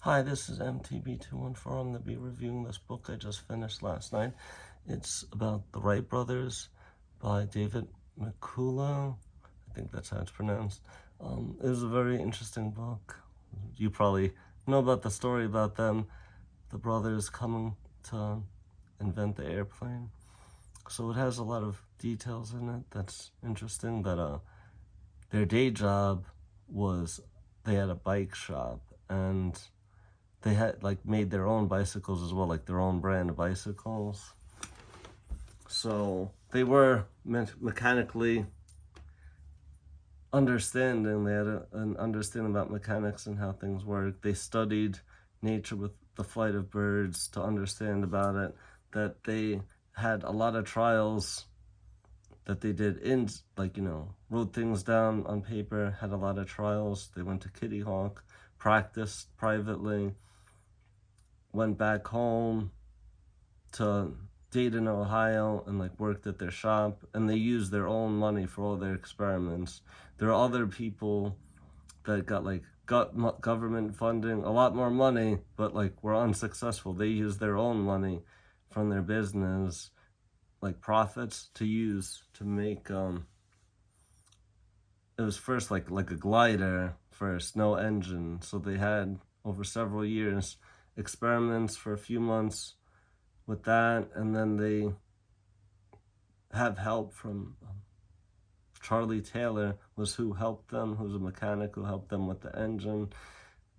Hi, this is MTB214. I'm going to be reviewing this book I just finished last night. It's about the Wright Brothers by David McCullough. I think that's how it's pronounced. It was a very interesting book. You probably know about the story about them, the brothers coming to invent the airplane. So it has a lot of details in it that's interesting, that their day job was they had a bike shop, and they had made their own bicycles as well, like their own brand of bicycles. So they were mechanically understanding. They had an understanding about mechanics and how things work. They studied nature with the flight of birds to understand about it. That they had a lot of trials that they did in, wrote things down on paper, had a lot of trials. They went to Kitty Hawk, practiced privately, went back home to Dayton, Ohio, and worked at their shop, and they used their own money for all their experiments. There are other people that got government funding, a lot more money, but were unsuccessful. They used their own money from their business, profits, to use to make it was first like a glider first, no engine. So they had over several years experiments for a few months with that, and then they have help from Charlie Taylor was who helped them, who's a mechanic who helped them with the engine.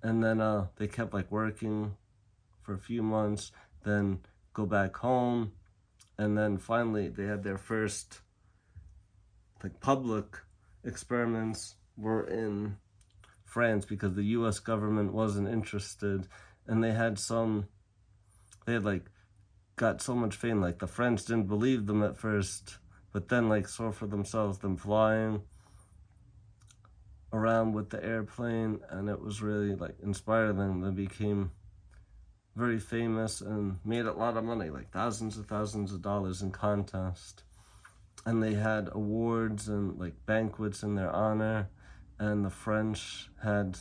And then they kept working for a few months, then go back home, and then finally they had their first public experiments were in France, because the US government wasn't interested, and they had got so much fame. The French didn't believe them at first, but then saw for themselves them flying around with the airplane, and it was really inspired them. They became very famous and made a lot of money, thousands of dollars in contests. And they had awards and banquets in their honor, and the French had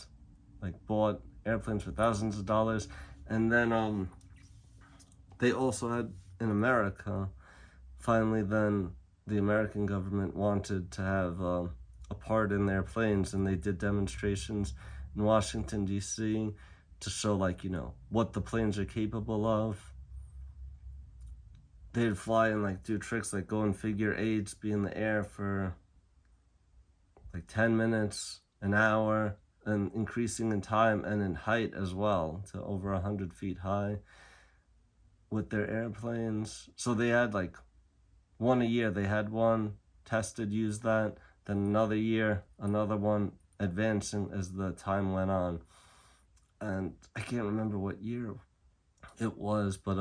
bought airplanes for thousands of dollars. And then they also had in America, finally then the American government wanted to have a part in their planes, and they did demonstrations in Washington, D.C. to show what the planes are capable of. They'd fly and do tricks go in figure eights, be in the air for 10 minutes, an hour, and increasing in time and in height as well to over 100 feet high with their airplanes. So they had one a year. They had one, tested, used that, then another year, another one, advancing as the time went on. And I can't remember what year it was, but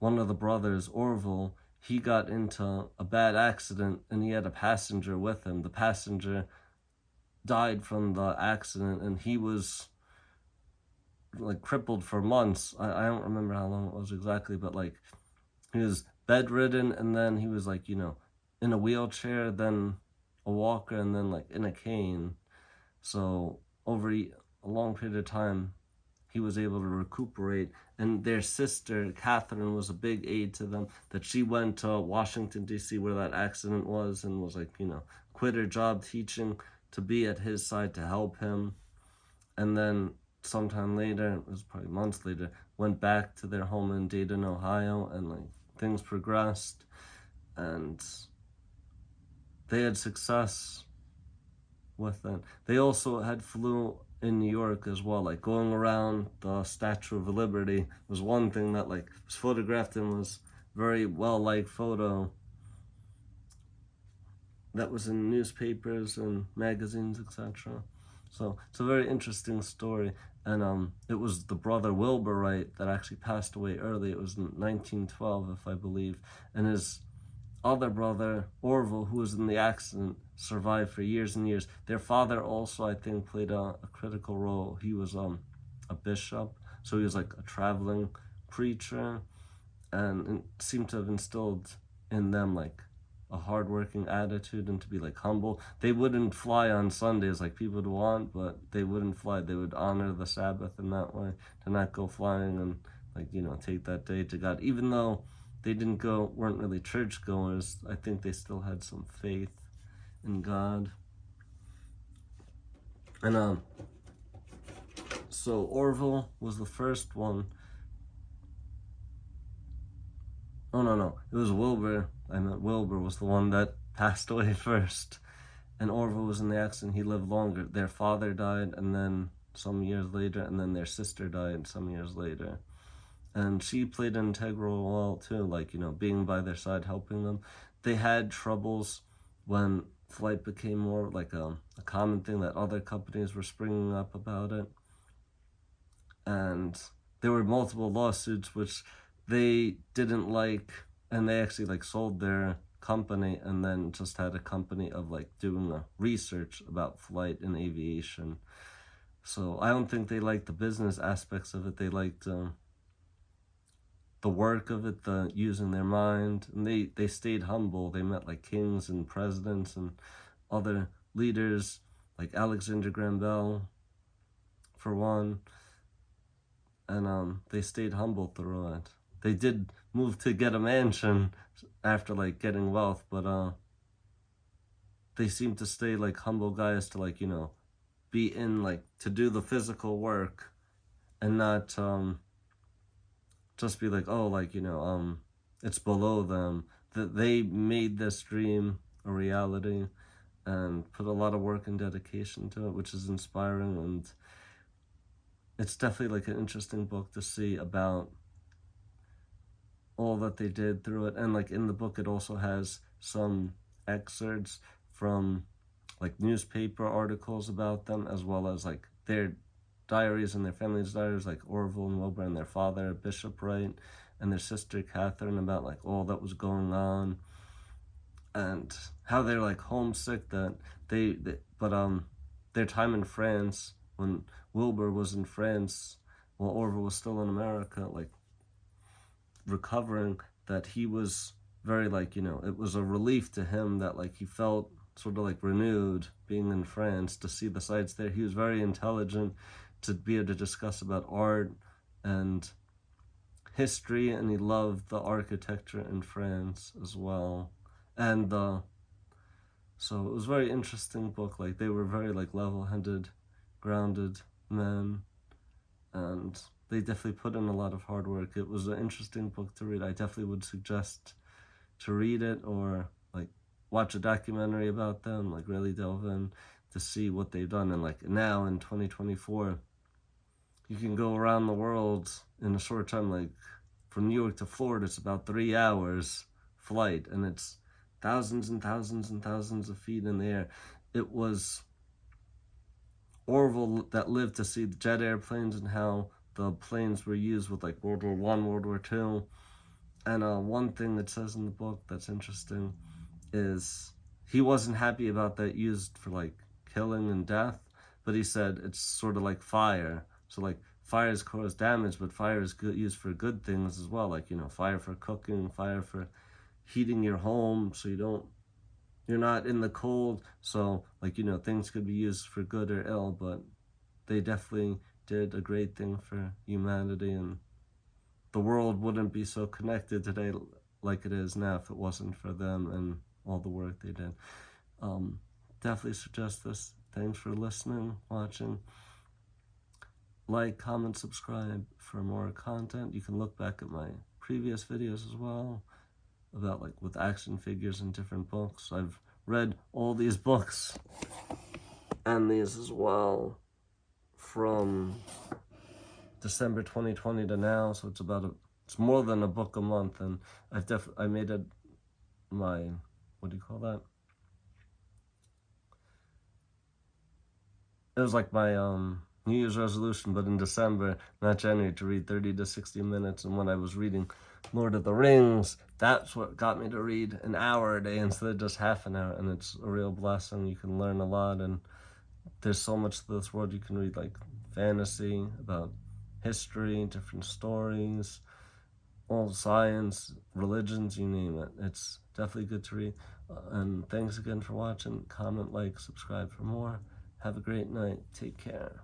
one of the brothers, Orville, he got into a bad accident, and he had a passenger with him. The passenger died from the accident, and he was crippled for months. I don't remember how long it was exactly, but he was bedridden, and then he was in a wheelchair, then a walker, and then in a cane. So over a long period of time, he was able to recuperate. And their sister, Catherine, was a big aid to them, that she went to Washington, D.C., where that accident was, and was quit her job teaching to be at his side to help him. And then sometime later, it was probably months later, went back to their home in Dayton, Ohio, and things progressed, and they had success with it. They also had flew in New York as well, going around the Statue of Liberty was one thing that was photographed and was very well-liked photo that was in newspapers and magazines, etc. So it's a very interesting story. And it was the brother Wilbur Wright that actually passed away early. It was in 1912, if I believe, and his other brother, Orville, who was in the accident, survived for years and years. Their father also, I think, played a critical role. He was a bishop, so he was a traveling preacher, and it seemed to have instilled in them a hardworking attitude and to be like humble. They wouldn't fly on Sundays like people would want, but they wouldn't fly. They would honor the Sabbath in that way, to not go flying and like, take that day to God. Even though they weren't really church goers, I think they still had some faith in God. And so Orville was the first one. Oh, no, it was Wilbur. I meant Wilbur was the one that passed away first. And Orville was in the accident. He lived longer. Their father died, and then some years later, and then their sister died some years later. And she played an integral role too, like, being by their side, helping them. They had troubles when flight became more like a common thing, that other companies were springing up about it. And there were multiple lawsuits which they didn't like, and they actually like sold their company and then just had a company of like doing a research about flight and aviation. So I don't think they liked the business aspects of it. They liked the work of it, the using their mind, and they stayed humble. They met like kings and presidents and other leaders, like Alexander Graham Bell, for one, and they stayed humble through it. They did move to get a mansion after like getting wealth, but they seemed to stay like humble guys, to like, be in like to do the physical work and not just be like, oh, like, it's below them. That they made this dream a reality and put a lot of work and dedication to it, which is inspiring. And it's definitely like an interesting book to see about all that they did through it. And like in the book, it also has some excerpts from like newspaper articles about them, as well as like their diaries and their family's diaries, like Orville and Wilbur and their father, Bishop Wright, and their sister Catherine, about like all that was going on and how they're like homesick, that but their time in France, when Wilbur was in France while Orville was still in America, like recovering, that he was very like, it was a relief to him that like he felt sort of like renewed being in France, to see the sights there. He was very intelligent, to be able to discuss about art and history, and he loved the architecture in France as well. And so it was a very interesting book. Like they were very like level-headed, grounded men, and they definitely put in a lot of hard work. It was an interesting book to read. I definitely would suggest to read it, or like watch a documentary about them, like really delve in to see what they've done. And like now in 2024, you can go around the world in a short time. Like from New York to Florida, it's about 3 hours flight, and it's thousands and thousands and thousands of feet in the air. It was Orville that lived to see the jet airplanes and how the planes were used with like World War I, World War II. And one thing that says in the book that's interesting is he wasn't happy about that used for like killing and death, but he said it's sort of like fire. So like fires cause damage, but fire is used for good things as well. Like, fire for cooking, fire for heating your home so you're not in the cold. So like, things could be used for good or ill, but they definitely did a great thing for humanity, and the world wouldn't be so connected today like it is now if it wasn't for them and all the work they did. Definitely suggest this. Thanks for listening, watching. Like, comment, subscribe for more content. You can look back at my previous videos as well about like with action figures and different books. I've read all these books and these as well from December 2020 to now, so it's more than a book a month. And I made it my, what do you call that? It was like my New Year's resolution, but in December, not January, to read 30 to 60 minutes. And when I was reading Lord of the Rings, that's what got me to read an hour a day instead of just half an hour. And it's a real blessing. You can learn a lot, and there's so much to this world. You can read like fantasy, about history, different stories, all science, religions, you name it. It's definitely good to read. And thanks again for watching. Comment, like, subscribe for more. Have a great night. Take care.